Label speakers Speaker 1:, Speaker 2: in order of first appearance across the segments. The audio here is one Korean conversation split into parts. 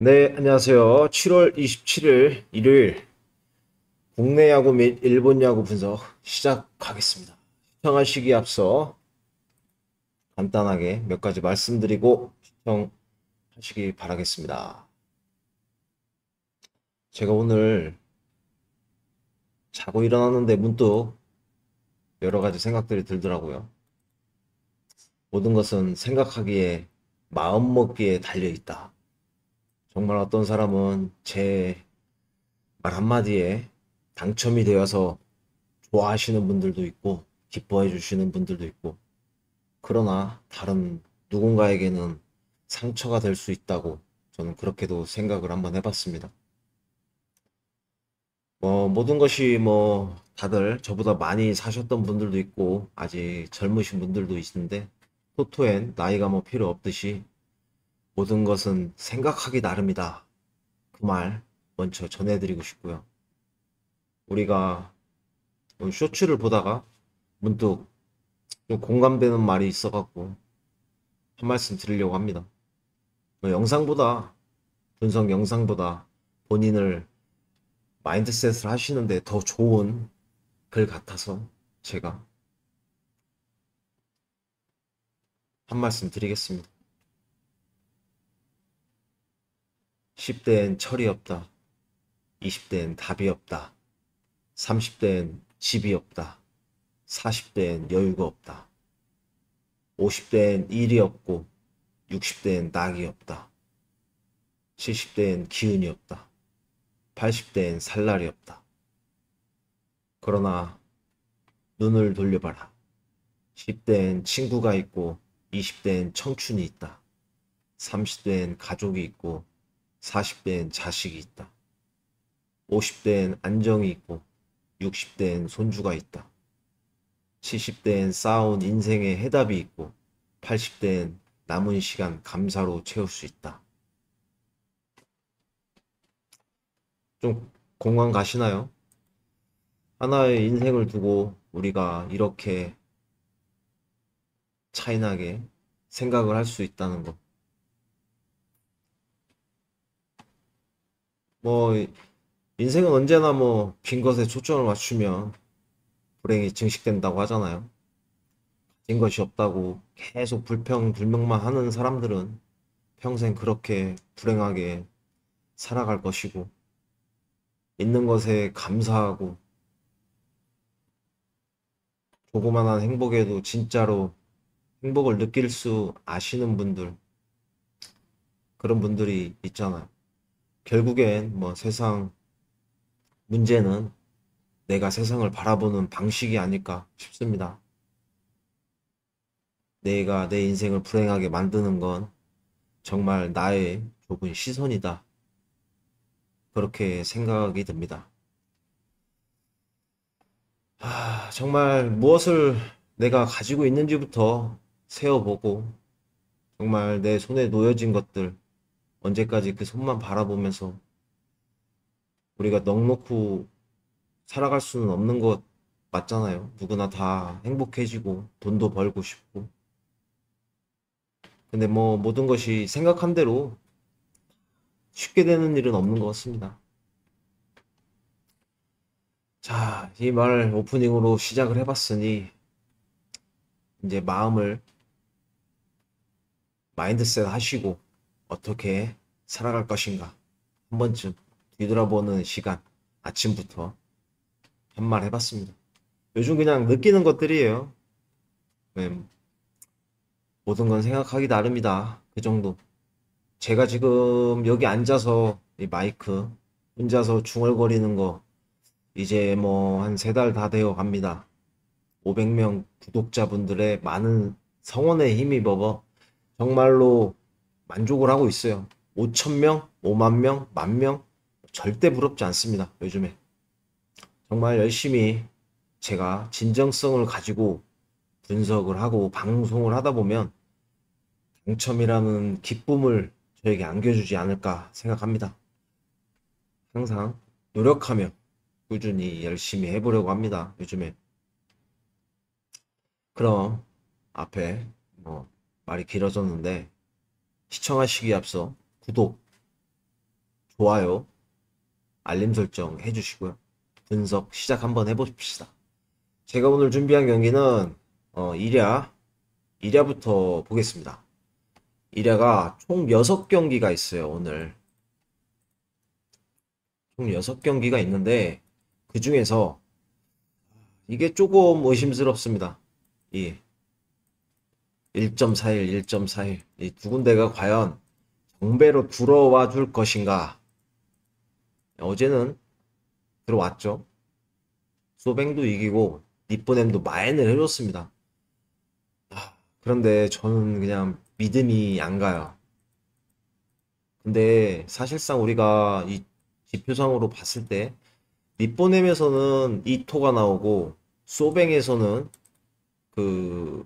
Speaker 1: 네, 안녕하세요. 7월 27일 일요일 국내 야구 및 일본 야구 분석 시작하겠습니다. 시청하시기에 앞서 간단하게 몇 가지 말씀드리고 시청하시기 바라겠습니다. 제가 오늘 자고 일어났는데 문득 여러 가지 생각들이 들더라고요. 모든 것은 생각하기에 마음먹기에 달려있다. 정말 어떤 사람은 제 말 한마디에 당첨이 되어서 좋아하시는 분들도 있고 기뻐해 주시는 분들도 있고, 그러나 다른 누군가에게는 상처가 될 수 있다고 저는 그렇게도 생각을 한번 해봤습니다. 모든 것이 다들 저보다 많이 사셨던 분들도 있고 아직 젊으신 분들도 있는데, 토토엔 나이가 필요 없듯이 모든 것은 생각하기 나름이다. 그 말 먼저 전해드리고 싶고요. 우리가 쇼츠를 보다가 문득 좀 공감되는 말이 있어갖고 한 말씀 드리려고 합니다. 영상보다, 분석 영상보다 본인을 마인드셋을 하시는데 더 좋은 글 같아서 제가 한 말씀 드리겠습니다. 10대엔 철이 없다. 20대엔 답이 없다. 30대엔 집이 없다. 40대엔 여유가 없다. 50대엔 일이 없고 60대엔 낙이 없다. 70대엔 기운이 없다. 80대엔 살 날이 없다. 그러나 눈을 돌려봐라. 10대엔 친구가 있고 20대엔 청춘이 있다. 30대엔 가족이 있고 40대엔 자식이 있다. 50대엔 안정이 있고 60대엔 손주가 있다. 70대엔 쌓아온 인생의 해답이 있고 80대엔 남은 시간 감사로 채울 수 있다. 좀 공감 가시나요? 하나의 인생을 두고 우리가 이렇게 차이나게 생각을 할 수 있다는 것. 뭐 인생은 언제나 빈 것에 초점을 맞추면 불행이 증식된다고 하잖아요. 가진 것이 없다고 계속 불평불명만 하는 사람들은 평생 그렇게 불행하게 살아갈 것이고, 있는 것에 감사하고 조그만한 행복에도 진짜로 행복을 느낄 수 아시는 분들, 그런 분들이 있잖아요. 결국엔 세상 문제는 내가 세상을 바라보는 방식이 아닐까 싶습니다. 내가 내 인생을 불행하게 만드는 건 정말 나의 좁은 시선이다. 그렇게 생각이 듭니다. 정말 무엇을 내가 가지고 있는지부터 세어보고, 정말 내 손에 놓여진 것들, 언제까지 그 손만 바라보면서 우리가 넋놓고 살아갈 수는 없는 것 맞잖아요. 누구나 다 행복해지고 돈도 벌고 싶고. 근데 모든 것이 생각한 대로 쉽게 되는 일은 없는 것 같습니다. 자, 이 말 오프닝으로 시작을 해봤으니 이제 마음을 마인드셋 하시고 어떻게 살아갈 것인가 한 번쯤 뒤돌아보는 시간, 아침부터 한 말 해봤습니다. 요즘 그냥 느끼는 것들이에요. 네, 모든 건 생각하기 나름이다. 그 정도. 제가 지금 여기 앉아서 이 마이크 혼자서 중얼거리는 거 이제 한 세 달 다 되어 갑니다. 500명 구독자분들의 많은 성원에 힘입어 정말로 만족을 하고 있어요. 5,000명, 5만 명, 10,000명 절대 부럽지 않습니다. 요즘에 정말 열심히 제가 진정성을 가지고 분석을 하고 방송을 하다 보면 당첨이라는 기쁨을 저에게 안겨주지 않을까 생각합니다. 항상 노력하며 꾸준히 열심히 해보려고 합니다. 요즘에. 그럼 앞에 말이 길어졌는데, 시청하시기에 앞서 구독, 좋아요, 알림 설정 해주시고요. 분석 시작 한번 해봅시다. 제가 오늘 준비한 경기는 이랴부터 보겠습니다. 이랴가 총 6경기가 있어요. 오늘 총 6경기가 있는데 그 중에서 이게 조금 의심스럽습니다. 이 1.41, 1.41 이 두 군데가 과연 정배로 들어와 줄 것인가. 어제는 들어왔죠. 소뱅도 이기고 니뽀넴도 마인을 해줬습니다. 그런데 저는 그냥 믿음이 안 가요. 근데 사실상 우리가 이 지표상으로 봤을 때 니뽀넴에서는 이토가 나오고 소뱅에서는 그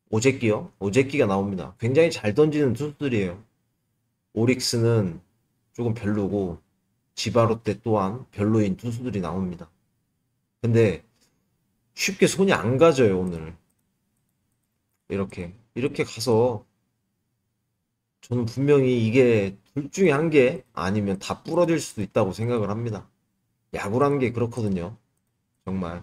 Speaker 1: 오제끼가 나옵니다. 굉장히 잘 던지는 투수들이에요. 오릭스는 조금 별로고 지바롯데 또한 별로인 투수들이 나옵니다. 근데 쉽게 손이 안 가져요. 오늘 이렇게 가서 저는 분명히 이게 둘 중에 한 개 아니면 다 부러질 수도 있다고 생각을 합니다. 야구라는 게 그렇거든요. 정말.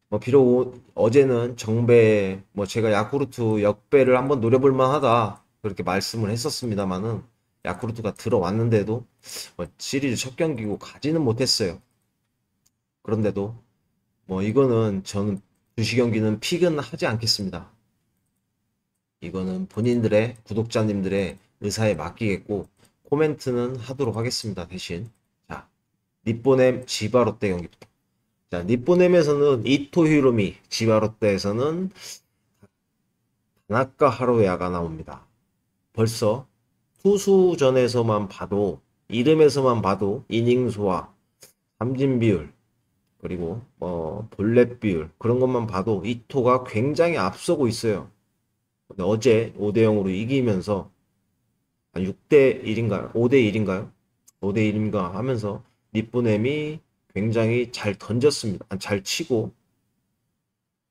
Speaker 1: 뭐 비록 어제는 정배 뭐 제가 야쿠르트 역배를 한번 노려볼 만하다 그렇게 말씀을 했었습니다만은 야쿠르트가 들어왔는데도 뭐 시리즈 첫 경기고 가지는 못했어요. 그런데도 뭐 이거는 저는 2시 경기는 픽은 하지 않겠습니다. 이거는 본인들의 구독자님들의 의사에 맡기겠고 코멘트는 하도록 하겠습니다. 대신 자, 니뽀넴 지바롯데 경기부터. 자, 니뽀넴에서는 이토 히로미, 지바롯데에서는 다나카 하루야가 나옵니다. 벌써 투수전에서만 봐도 이름에서만 봐도 이닝 소화, 삼진 비율, 그리고 볼넷 비율 그런 것만 봐도 이토가 굉장히 앞서고 있어요. 근데 어제 5대 0으로 이기면서 6대 1인가요? 5대 1인가요? 5대 1인가 하면서 니뽀넴이 굉장히 잘 던졌습니다. 잘 치고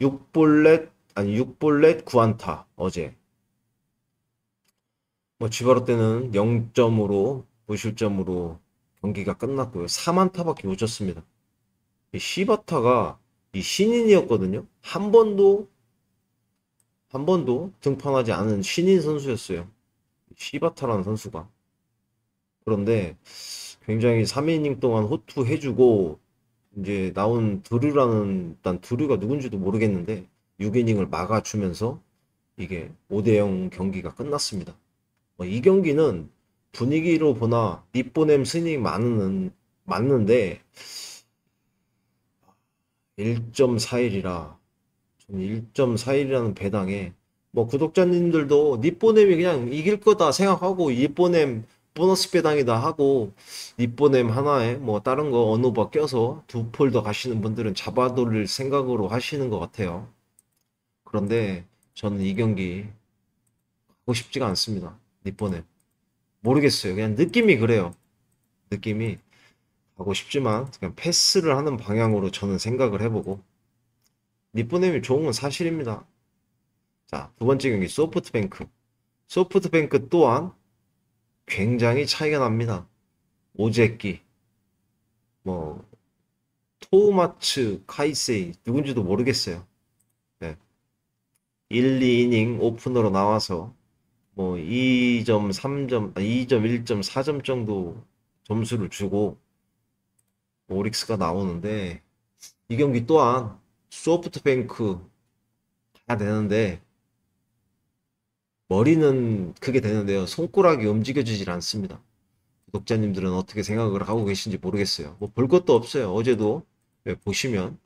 Speaker 1: 6볼넷 9안타 어제. 뭐 지바로 때는 0점으로 무실점으로 경기가 끝났고요. 3안타밖에 못 쳤습니다. 이 시바타가 이 신인이었거든요. 한 번도 등판하지 않은 신인 선수였어요. 시바타라는 선수가. 그런데 굉장히 3이닝 동안 호투해주고 이제 나온 드류라는 일단 드류가 누군지도 모르겠는데 6이닝을 막아주면서 이게 5대 0 경기가 끝났습니다. 이 경기는 분위기로 보나 니뽀넴 승리 맞는데 1.41이라 1.41이라는 배당에 뭐 구독자님들도 니뽀넴이 그냥 이길 거다 생각하고 니뽀넴 보너스 배당이다 하고 니뽀넴 하나에 뭐 다른 거 언어바 껴서 2폴 더 가시는 분들은 잡아돌릴 생각으로 하시는 것 같아요. 그런데 저는 이 경기 가고 싶지가 않습니다. 니뽀넴 모르겠어요. 그냥 느낌이 그래요. 느낌이 가고 싶지만 그냥 패스를 하는 방향으로 저는 생각을 해보고 니뽀넴이 좋은 건 사실입니다. 자, 두 번째 경기 소프트뱅크. 소프트뱅크 또한 굉장히 차이가 납니다. 오제끼, 뭐 토우마츠 카이세이 누군지도 모르겠어요. 네. 1, 2이닝 오프너로 나와서 뭐 2점, 3점, 2점, 1점, 4점 정도 점수를 주고 오릭스가 나오는데 이 경기 또한 소프트뱅크 가야 되는데 머리는 크게 되는데요. 손가락이 움직여지질 않습니다. 구독자님들은 어떻게 생각을 하고 계신지 모르겠어요. 뭐 볼 것도 없어요. 어제도 보시면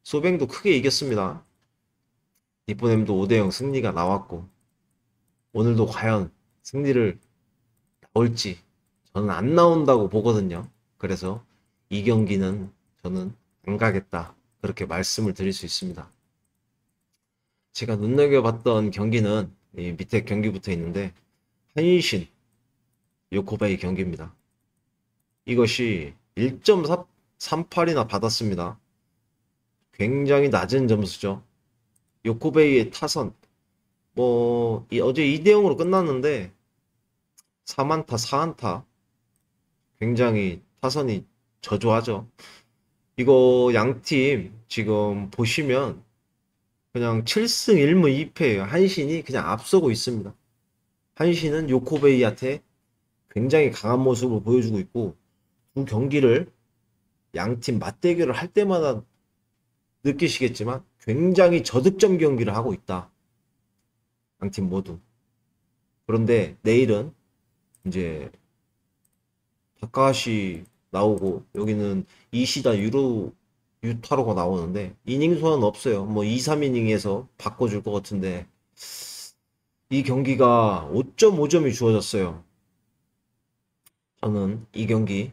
Speaker 1: 소뱅도 크게 이겼습니다. 니뽀넴도 5대 0 승리가 나왔고 오늘도 과연 승리를 나올지 저는 안 나온다고 보거든요. 그래서 이 경기는 저는 안 가겠다. 그렇게 말씀을 드릴 수 있습니다. 제가 눈여겨봤던 경기는 이 밑에 경기부터 있는데 한신 요코바이 경기입니다. 이것이 1.38이나 받았습니다. 굉장히 낮은 점수죠. 요코베이의 타선 어제 2대 0으로 끝났는데 3안타 4안타 굉장히 타선이 저조하죠. 이거 양팀 지금 보시면 그냥 7승 1무 2패예요. 한신이 그냥 앞서고 있습니다. 한신은 요코베이한테 굉장히 강한 모습을 보여주고 있고 두 경기를 양팀 맞대결을 할 때마다 느끼시겠지만 굉장히 저득점 경기를 하고 있다. 양팀 모두. 그런데 내일은 이제 다카시 나오고 여기는 이시다 유타로가 나오는데 이닝 소환 없어요. 뭐 2, 3이닝에서 바꿔줄 것 같은데 이 경기가 5.5점이 주어졌어요. 저는 이 경기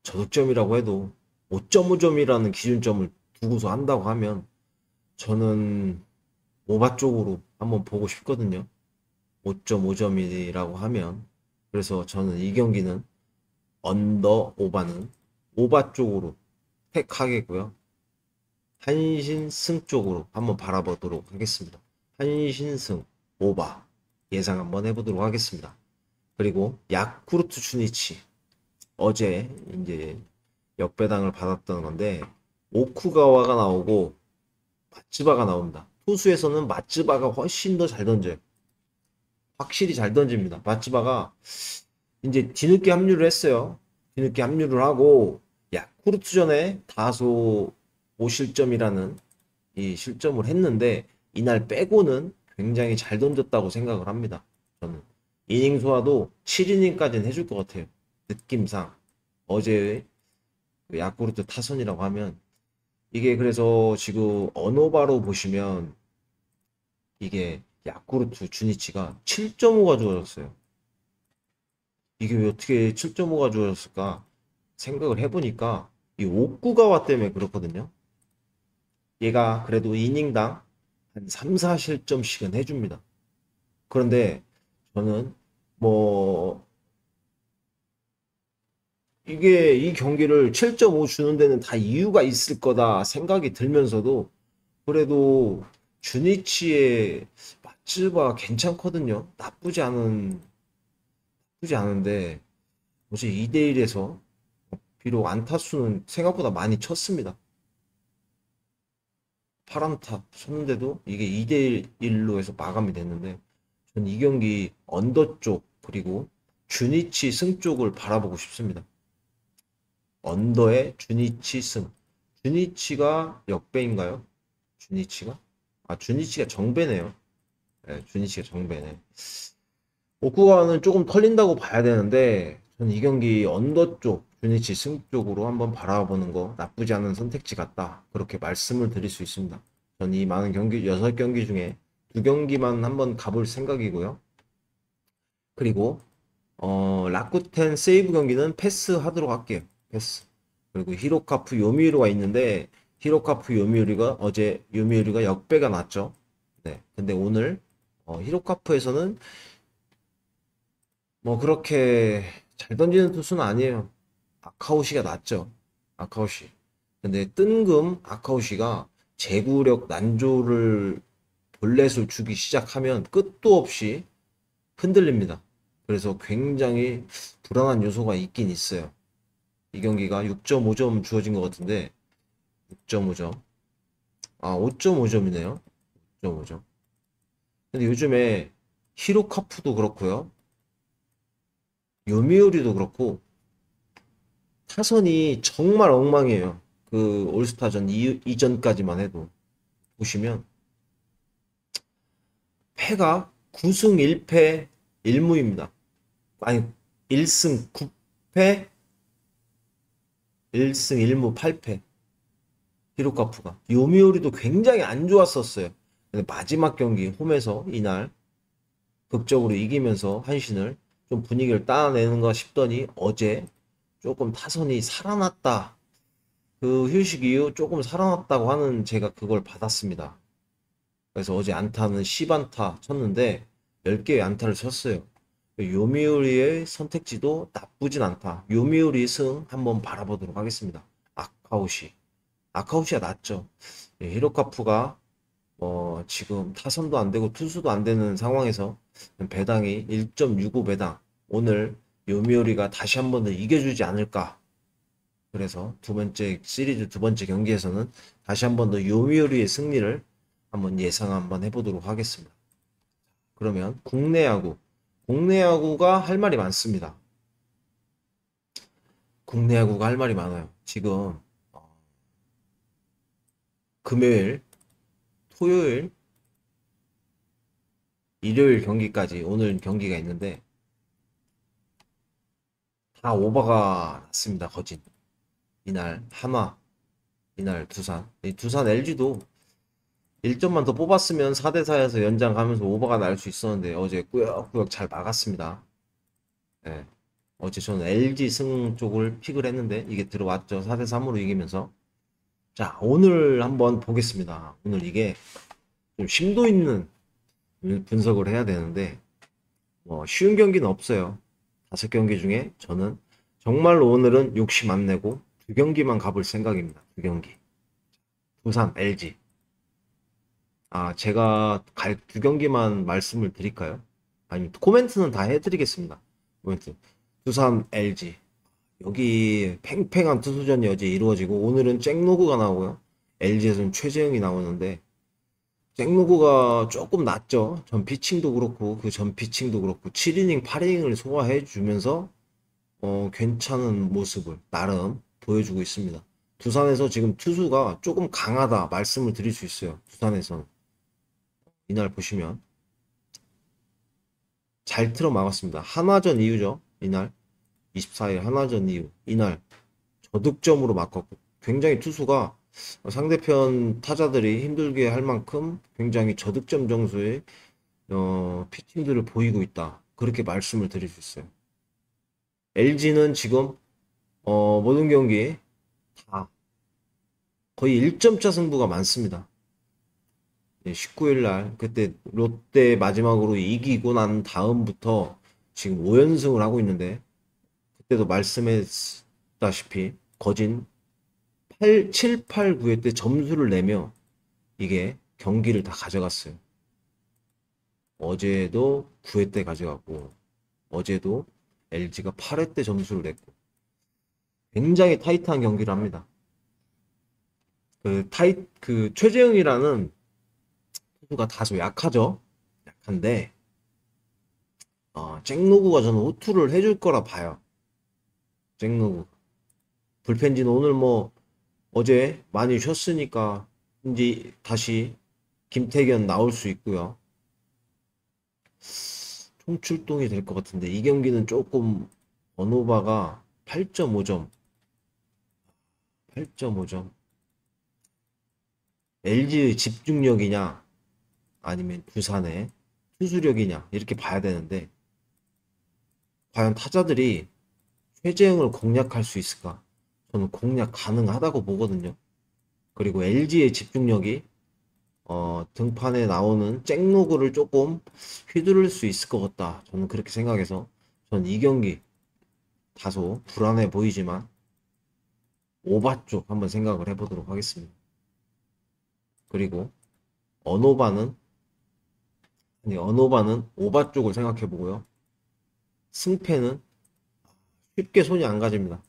Speaker 1: 저득점이라고 해도 5.5점이라는 기준점을 두고서 한다고 하면 저는 오바 쪽으로 한번 보고 싶거든요. 5.5점이라고 하면 그래서 저는 이 경기는 언더 오바는 오바 쪽으로 택하겠고요. 한신승 쪽으로 한번 바라보도록 하겠습니다. 한신승 오바 예상 한번 해보도록 하겠습니다. 그리고 야쿠르트 주니치 어제 이제 역배당을 받았던 건데 오쿠가와가 나오고 마츠바가 나옵니다. 투수에서는 마츠바가 훨씬 더 잘 던져요. 확실히 잘 던집니다. 마츠바가 이제 뒤늦게 합류를 했어요. 뒤늦게 합류를 하고 야쿠르트전에 다소 5실점이라는 이 실점을 했는데 이날 빼고는 굉장히 잘 던졌다고 생각을 합니다. 저는 이닝 소화도 7이닝까지는 해줄 것 같아요. 느낌상 어제의 그 야쿠르트 타선이라고 하면 이게 그래서 지금 언어바로 보시면 이게 야쿠르트 주니치가 7.5가 주어졌어요. 이게 왜 어떻게 7.5가 주어졌을까 생각을 해보니까 이 옥구가와 때문에 그렇거든요. 얘가 그래도 이닝당 한 3, 4실점씩은 해줍니다. 그런데 저는 뭐 이게 이 경기를 7.5 주는 데는 다 이유가 있을 거다 생각이 들면서도 그래도 주니치의 맛집가 괜찮거든요. 나쁘지 않은데 어제 2대1에서 비록 안타수는 생각보다 많이 쳤습니다. 8안타 쳤는데도 이게 2대1로 해서 마감이 됐는데 전 이 경기 언더 쪽 그리고 주니치 승 쪽을 바라보고 싶습니다. 언더의 주니치 승. 주니치가 역배인가요? 주니치가? 아, 주니치가 정배네요. 네, 주니치가 정배네. 오쿠가와는 조금 털린다고 봐야 되는데 저는 이 경기 언더 쪽 주니치 승 쪽으로 한번 바라보는 거 나쁘지 않은 선택지 같다. 그렇게 말씀을 드릴 수 있습니다. 전 이 많은 경기 6경기 중에 2경기만 한번 가볼 생각이고요. 그리고 라쿠텐 세이브 경기는 패스하도록 할게요. 패스. 그리고 히로카프 요미우리가 있는데 히로카프 요미우리가 어제 요미우리가 역배가 났죠. 네. 근데 오늘 히로카프에서는 뭐 그렇게 잘 던지는 투수는 아니에요. 아카우시가 낫죠. 아카우시. 근데 뜬금 아카우시가 제구력 난조를 볼넷을 주기 시작하면 끝도 없이 흔들립니다. 그래서 굉장히 불안한 요소가 있긴 있어요. 이 경기가 6.5점 주어진 것 같은데 6.5점. 아 5.5점이네요. 5.5점. 근데 요즘에 히로카프도 그렇고요. 요미우리도 그렇고 타선이 정말 엉망이에요. 그 올스타전 이전까지만 해도 보시면 패가 9승 1패 1무입니다. 아니 1승 9패 1승 1무 8패 히로카프가 요미우리도 굉장히 안 좋았었어요. 근데 마지막 경기 홈에서 이날 극적으로 이기면서 한신을 좀 분위기를 따내는가 싶더니 어제 조금 타선이 살아났다. 그 휴식 이후 조금 살아났다고 하는 제가 그걸 받았습니다. 그래서 어제 안타는 10안타 쳤는데 10개의 안타를 쳤어요. 요미우리의 선택지도 나쁘진 않다. 요미우리 승 한번 바라보도록 하겠습니다. 아카우시. 아카우시가 낫죠. 히로카프가 지금 타선도 안 되고 투수도 안 되는 상황에서 배당이 1.65 배당. 오늘 요미우리가 다시 한 번 더 이겨주지 않을까. 그래서 두 번째 시리즈 두 번째 경기에서는 다시 한 번 더 요미우리의 승리를 한번 예상 한번 해보도록 하겠습니다. 그러면 국내 야구. 국내 야구가 할 말이 많습니다. 국내 야구가 할 말이 많아요. 지금 금요일, 토요일, 일요일 경기까지 오늘 경기가 있는데 다 오버가 났습니다. 거진. 이날 한화, 이날 두산. 이 두산 LG도 1점만 더 뽑았으면 4대4에서 연장 가면서 오버가 날 수 있었는데 어제 꾸역꾸역 잘 막았습니다. 예. 어제 저는 LG 승 쪽을 픽을 했는데 이게 들어왔죠. 4대3으로 이기면서. 자, 오늘 한번 보겠습니다. 오늘 이게 좀 심도 있는 분석을 해야 되는데 뭐 쉬운 경기는 없어요. 5경기 중에 저는 정말로 오늘은 욕심 안 내고 2경기만 가볼 생각입니다. 2경기. 두산, LG. 아, 제가 갈 2경기만 말씀을 드릴까요? 아니면 코멘트는 다 해드리겠습니다. 코멘트. 두산, LG. 여기 팽팽한 투수전이 어제 이루어지고 오늘은 잭로그가 나오고요. LG에서는 최재형이 나오는데 잭로그가 조금 낫죠. 전 피칭도 그렇고 그 전 피칭도 그렇고 7이닝, 8이닝을 소화해 주면서 괜찮은 모습을 나름 보여주고 있습니다. 두산에서 지금 투수가 조금 강하다 말씀을 드릴 수 있어요. 두산에서는 이날 보시면 잘 틀어 막았습니다. 한화전 이후죠. 이날 24일 한화전 이후 이날 저득점으로 막았고 굉장히 투수가 상대편 타자들이 힘들게 할 만큼 굉장히 저득점 정수의 피팅들을 보이고 있다. 그렇게 말씀을 드릴 수 있어요. LG는 지금 모든 경기 다 거의 1점차 승부가 많습니다. 19일 날 그때 롯데 마지막으로 이기고 난 다음부터 지금 5연승을 하고 있는데 그때도 말씀했다시피 거진 7, 8, 9회 때 점수를 내며 이게 경기를 다 가져갔어요. 어제도 9회 때 가져갔고 어제도 LG가 8회 때 점수를 냈고 굉장히 타이트한 경기를 합니다. 그 최재형이라는 투수가 다소 약하죠. 약한데 잭로그가 저는 호투를 해줄 거라 봐요. 잭로그 불펜진 오늘 뭐 어제 많이 쉬었으니까 이제 다시 김태견 나올 수 있고요. 총출동이 될 것 같은데 이 경기는 조금 언오바가 8.5점 8.5점 LG의 집중력이냐 아니면 두산의 투수력이냐 이렇게 봐야 되는데 과연 타자들이 최재형을 공략할 수 있을까? 저는 공략 가능하다고 보거든요. 그리고 LG의 집중력이 등판에 나오는 잭로그를 조금 휘두를 수 있을 것 같다. 저는 그렇게 생각해서 전 이 경기 다소 불안해 보이지만 오바 쪽 한번 생각을 해보도록 하겠습니다. 그리고 언오바는 오바 쪽을 생각해 보고요. 승패는 쉽게 손이 안 가집니다.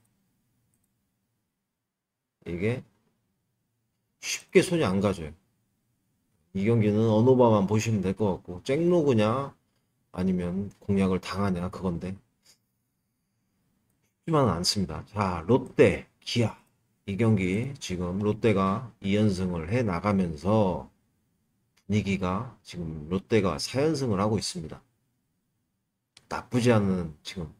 Speaker 1: 이게 쉽게 손이 안 가져요. 이 경기는 언오바만 보시면 될 것 같고 잭로그냐 아니면 공략을 당하냐 그건데 쉽지만은 않습니다. 자, 롯데, 기아 이 경기 지금 롯데가 2연승을 해 나가면서 분위기가 지금 롯데가 4연승을 하고 있습니다. 나쁘지 않은 지금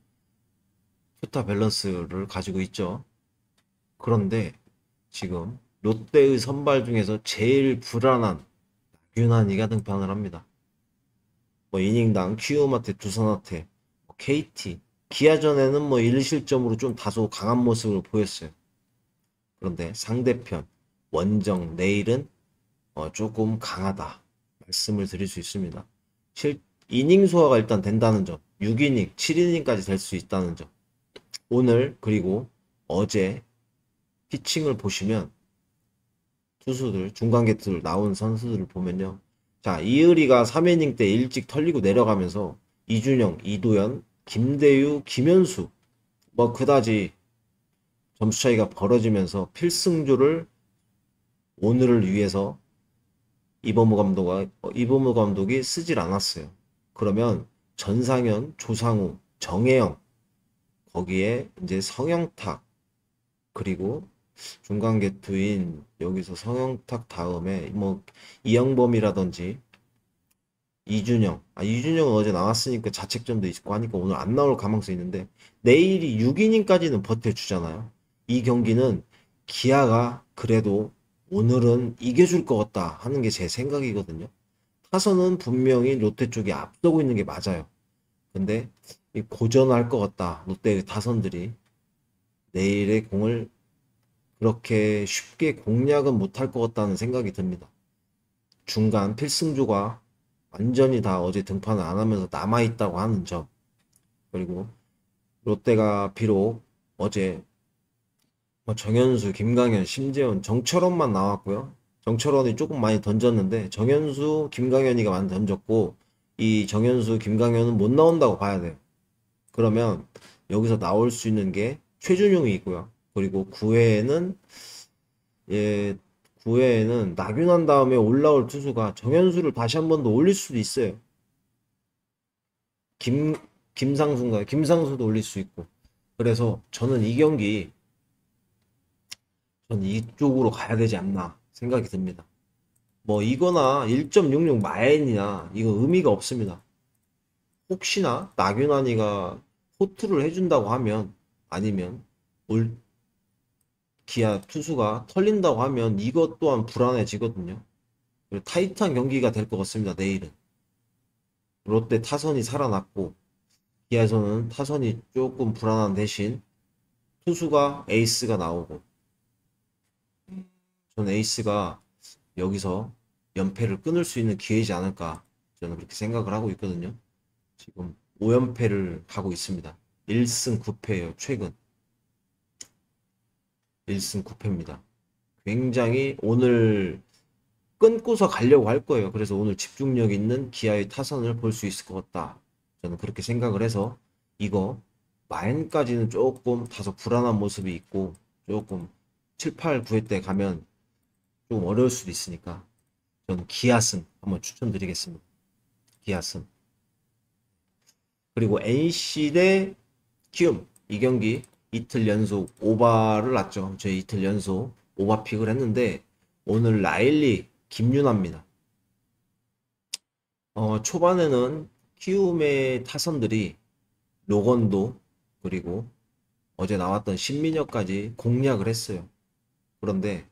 Speaker 1: 투타 밸런스를 가지고 있죠. 그런데 지금 롯데의 선발 중에서 제일 불안한 나균환이가 등판을 합니다. 뭐 이닝당 키움한테 두산한테 KT 기아전에는 뭐 1실점으로 좀 다소 강한 모습을 보였어요. 그런데 상대편 원정 내일은 조금 강하다 말씀을 드릴 수 있습니다. 이닝 소화가 일단 된다는 점 6이닝 7이닝까지 될 수 있다는 점 오늘 그리고 어제 피칭을 보시면 투수들 중간 게이트를 나온 선수들을 보면요. 자, 이의리가 3이닝 때 일찍 털리고 내려가면서 이준영, 이도현, 김대유, 김현수 뭐 그다지 점수 차이가 벌어지면서 필승조를 오늘을 위해서 이범우 감독이 쓰질 않았어요. 그러면 전상현, 조상우, 정혜영 거기에 이제 성영탁 그리고 중간 개투인 여기서 성영탁 다음에 뭐 이영범이라든지 이준영은 어제 나왔으니까 자책점도 있고 하니까 오늘 안 나올 가능성이 있는데 내일이 6이닝까지는 버텨주잖아요. 이 경기는 기아가 그래도 오늘은 이겨줄 것 같다 하는 게 제 생각이거든요. 타선은 분명히 롯데 쪽이 앞서고 있는 게 맞아요. 근데 고전할 것 같다. 롯데 타선들이 내일의 공을 그렇게 쉽게 공략은 못할 것 같다는 생각이 듭니다. 중간 필승조가 완전히 다 어제 등판을 안 하면서 남아있다고 하는 점. 그리고 롯데가 비록 어제 뭐 정현수, 김강현, 심재원, 정철원만 나왔고요. 정철원이 조금 많이 던졌는데 정현수, 김강현이가 많이 던졌고 이 정현수, 김강현은 못 나온다고 봐야 돼요. 그러면 여기서 나올 수 있는 게 최준용이 있고요. 그리고 9회에는 예, 9회에는 낙윤한 다음에 올라올 투수가 정현수를 다시 한 번 더 올릴 수도 있어요. 김 김상수인가요? 김상수도 올릴 수 있고. 그래서 저는 이 경기 전 이쪽으로 가야 되지 않나 생각이 듭니다. 뭐 이거나 1.66 마엔이나 이거 의미가 없습니다. 혹시나 나균환이가 호투를 해준다고 하면 아니면 올 기아 투수가 털린다고 하면 이것 또한 불안해지거든요. 그리고 타이트한 경기가 될 것 같습니다. 내일은 롯데 타선이 살아났고 기아에서는 타선이 조금 불안한 대신 투수가 에이스가 나오고 전 에이스가 여기서 연패를 끊을 수 있는 기회이지 않을까 저는 그렇게 생각을 하고 있거든요. 지금 5연패를 하고 있습니다. 1승 9패예요. 최근 1승 9패입니다. 굉장히 오늘 끊고서 가려고 할 거예요. 그래서 오늘 집중력 있는 기아의 타선을 볼 수 있을 것 같다. 저는 그렇게 생각을 해서 이거 마엔까지는 조금 다소 불안한 모습이 있고 조금 7, 8, 9회 때 가면 좀 어려울 수도 있으니까 저는 기아승 한번 추천드리겠습니다. 기아승. 그리고 NC 대 키움 이 경기 이틀 연속 오바를 났죠. 저희 이틀 연속 오바 픽을 했는데 오늘 라일리 김윤아입니다. 초반에는 키움의 타선들이 로건도 그리고 어제 나왔던 신민혁까지 공략을 했어요. 그런데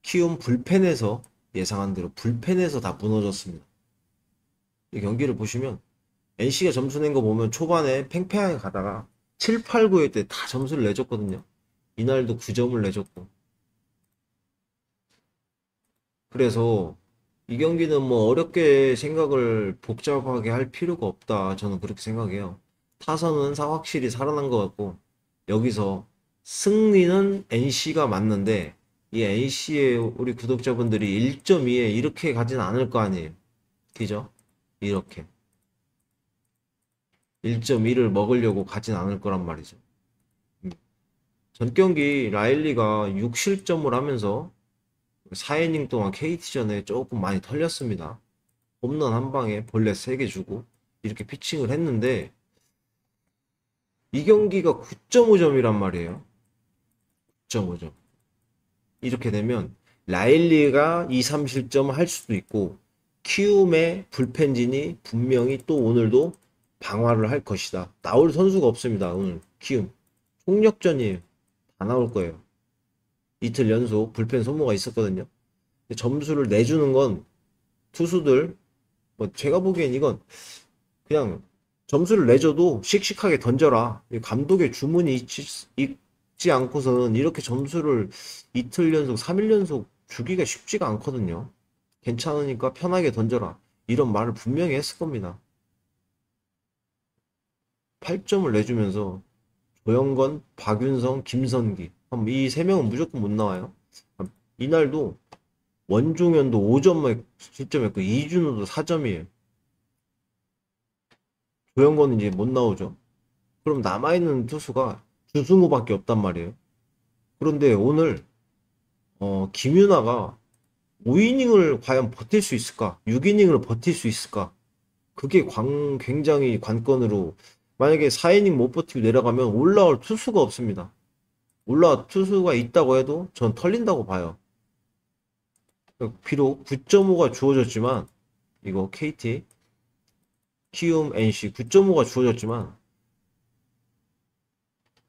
Speaker 1: 키움 불펜에서 예상한 대로 불펜에서 다 무너졌습니다. 이 경기를 보시면 NC가 점수 낸 거 보면 초반에 팽팽하게 가다가 7, 8, 9회 때 다 점수를 내줬거든요. 이날도 9점을 내줬고. 그래서 이 경기는 뭐 어렵게 생각을 복잡하게 할 필요가 없다. 저는 그렇게 생각해요. 타선은 확실히 살아난 것 같고 여기서 승리는 NC가 맞는데 이 NC의 우리 구독자분들이 1.2에 이렇게 가진 않을 거 아니에요. 그죠? 이렇게 1.2를 먹으려고 가진 않을 거란 말이죠. 전 경기 라일리가 6실점을 하면서 4이닝 동안 KT전에 조금 많이 털렸습니다. 홈런 한 방에 볼넷 3개 주고 이렇게 피칭을 했는데 이 경기가 9.5점이란 말이에요. 9.5점. 이렇게 되면 라일리가 2, 3실점 할 수도 있고 키움의 불펜진이 분명히 또 오늘도 방어를 할 것이다. 나올 선수가 없습니다. 오늘 키움. 총력전이에요. 다 나올 거예요. 이틀 연속 불펜 소모가 있었거든요. 점수를 내주는 건 투수들 뭐 제가 보기엔 이건 그냥 점수를 내줘도 씩씩하게 던져라. 감독의 주문이 있지 않고서는 이렇게 점수를 이틀 연속, 3일 연속 주기가 쉽지가 않거든요. 괜찮으니까 편하게 던져라. 이런 말을 분명히 했을 겁니다. 8점을 내주면서 조영건, 박윤성, 김선기 이 세 명은 무조건 못 나와요. 이날도 원종현도 5점 실점했고 이준호도 4점이에요. 조영건은 이제 못 나오죠. 그럼 남아있는 투수가 주승우밖에 없단 말이에요. 그런데 오늘 김윤아가 5이닝을 과연 버틸 수 있을까? 6이닝을 버틸 수 있을까? 그게 굉장히 관건으로, 만약에 4이닝 못 버티고 내려가면 올라올 투수가 없습니다. 올라올 투수가 있다고 해도 전 털린다고 봐요. 비록 9.5가 주어졌지만, 이거 KT, 키움, NC 9.5가 주어졌지만,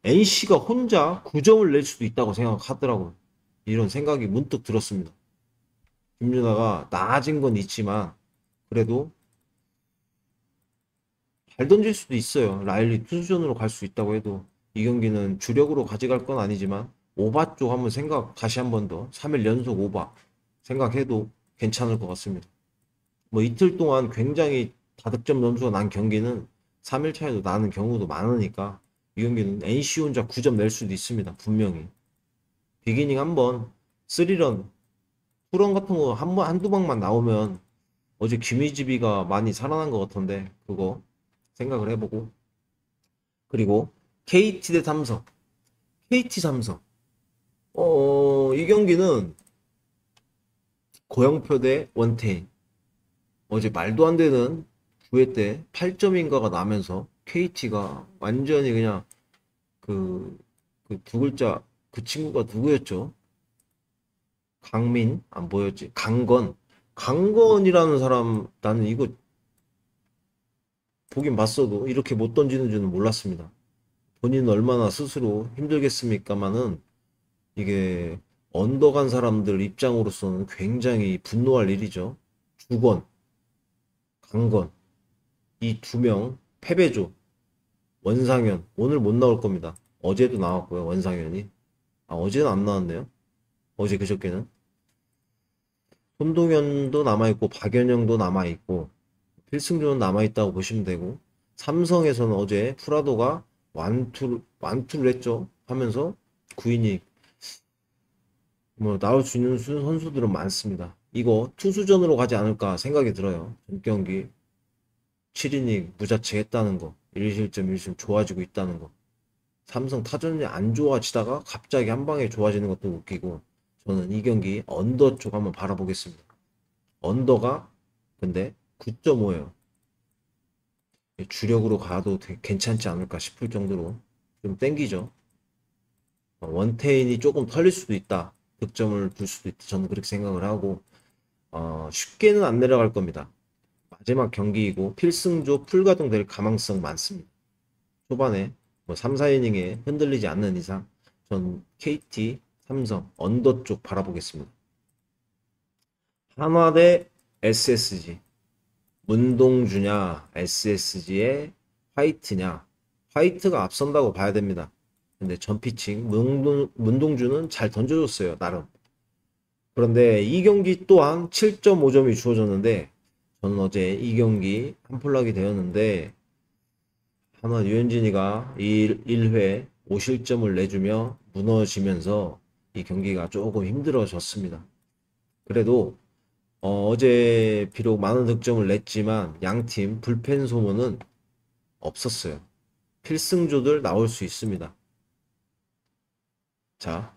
Speaker 1: NC가 혼자 9점을 낼 수도 있다고 생각하더라고요. 이런 생각이 문득 들었습니다. 김윤아가 나아진 건 있지만, 그래도 잘 던질 수도 있어요. 라일리 투수전으로 갈 수 있다고 해도 이 경기는 주력으로 가져갈 건 아니지만 오바 쪽 한번 다시 한 번 더 3일 연속 오바 생각해도 괜찮을 것 같습니다. 뭐 이틀 동안 굉장히 다득점 점수가 난 경기는 3일 차에도 나는 경우도 많으니까 이 경기는 NC 혼자 9점 낼 수도 있습니다. 분명히. 비기닝 한번 3런, 투런 같은 거 한두 방만 나오면 어제 김희집이가 많이 살아난 것 같은데 그거 생각을 해보고, 그리고 KT 대 삼성, KT 삼성, 이 경기는 고영표 대 원태인, 어제 말도 안 되는 9회 때 8점인가가 나면서 KT가 완전히 그냥 두 글자, 그 친구가 누구였죠? 강민 안 보였지? 강건이라는 사람, 나는 이거 보긴 봤어도 이렇게 못 던지는 줄은 몰랐습니다. 본인은 얼마나 스스로 힘들겠습니까마는 이게 언더간 사람들 입장으로서는 굉장히 분노할 일이죠. 주건, 강건, 이 두 명 패배조, 원상현 오늘 못 나올 겁니다. 어제도 나왔고요. 원상현이 어제는 안 나왔네요. 어제 그저께는 손동현도 남아있고 박연영도 남아있고 필승조는 남아있다고 보시면 되고, 삼성에서는 어제 프라도가 완투를 했죠. 하면서 9이닝 뭐 나올 수 있는 선수들은 많습니다. 이거 투수전으로 가지 않을까 생각이 들어요. 전 경기 7이닝 무자책 했다는 거, 1실점 1심 좋아지고 있다는 거, 삼성 타전이 안 좋아지다가 갑자기 한 방에 좋아지는 것도 웃기고, 저는 이 경기 언더 쪽 한번 바라보겠습니다. 언더가 근데 9.5예요. 주력으로 가도 괜찮지 않을까 싶을 정도로 좀 땡기죠. 원태인이 조금 털릴 수도 있다. 득점을 줄 수도 있다. 저는 그렇게 생각을 하고, 쉽게는 안 내려갈 겁니다. 마지막 경기이고 필승조 풀가동 될 가망성 많습니다. 초반에 뭐 3, 4이닝에 흔들리지 않는 이상 전 KT, 삼성 언더 쪽 바라보겠습니다. 한화 대 SSG, 문동주냐 SSG의 화이트냐. 화이트가 앞선다고 봐야 됩니다. 근데 전 피칭 문동주는 잘 던져줬어요, 나름. 그런데 이 경기 또한 7.5점이 주어졌는데, 저는 어제 이 경기 한플락이 되었는데 한화 류현진이가 1회 5실점을 내주며 무너지면서 이 경기가 조금 힘들어졌습니다. 그래도 어제 비록 많은 득점을 냈지만 양팀 불펜 소모는 없었어요. 필승조들 나올 수 있습니다. 자,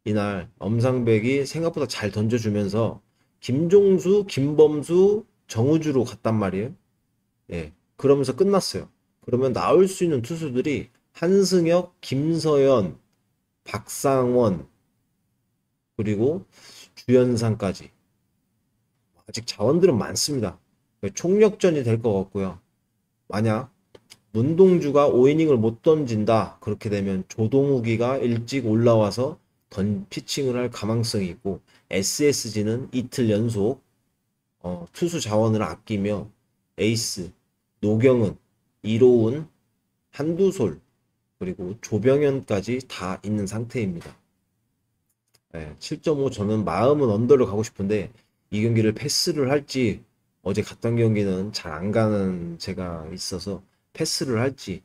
Speaker 1: 이날 엄상백이 생각보다 잘 던져주면서 김종수, 김범수, 정우주로 갔단 말이에요. 예, 그러면서 끝났어요. 그러면 나올 수 있는 투수들이 한승혁, 김서현, 박상원, 그리고 주연상까지. 아직 자원들은 많습니다. 총력전이 될 것 같고요. 만약 문동주가 5이닝을 못 던진다, 그렇게 되면 조동욱이가 일찍 올라와서 피칭을 할 가망성이 있고, SSG는 이틀 연속 투수 자원을 아끼며 에이스 노경은, 이로운, 한두솔, 그리고 조병현까지 다 있는 상태입니다. 7.5 저는 마음은 언더로 가고 싶은데 이 경기를 패스를 할지, 어제 갔던 경기는 잘 안 가는 제가 있어서 패스를 할지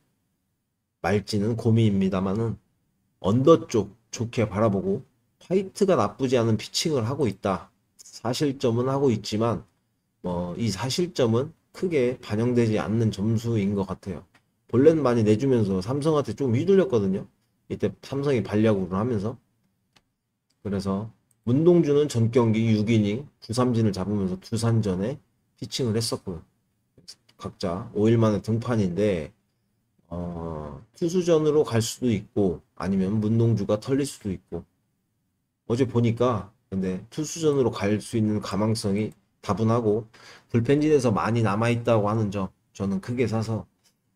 Speaker 1: 말지는 고민입니다만은 언더 쪽 좋게 바라보고, 화이트가 나쁘지 않은 피칭을 하고 있다. 사실점은 하고 있지만 이 사실점은 크게 반영되지 않는 점수인 것 같아요. 본래는 많이 내주면서 삼성한테 좀 휘둘렸거든요. 이때 삼성이 반려구를 하면서. 그래서 문동주는 전 경기 6이닝 9삼진을 잡으면서 두산전에 피칭을 했었고요. 각자 5일 만에 등판인데 투수전으로 갈 수도 있고 아니면 문동주가 털릴 수도 있고 어제 보니까 근데 투수전으로 갈 수 있는 가망성이 다분하고 불펜진에서 많이 남아있다고 하는 점 저는 크게 사서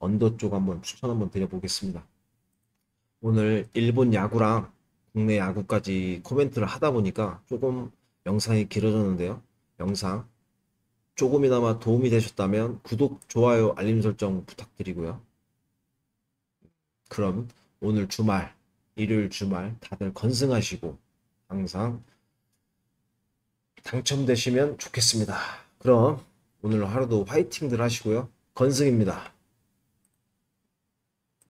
Speaker 1: 언더 쪽 한번 추천 한번 드려보겠습니다. 오늘 일본 야구랑 국내 야구까지 코멘트를 하다 보니까 조금 영상이 길어졌는데요. 영상 조금이나마 도움이 되셨다면 구독, 좋아요, 알림 설정 부탁드리고요. 그럼 오늘 주말, 일요일 주말 다들 건승하시고 항상 당첨되시면 좋겠습니다. 그럼 오늘 하루도 화이팅들 하시고요. 건승입니다.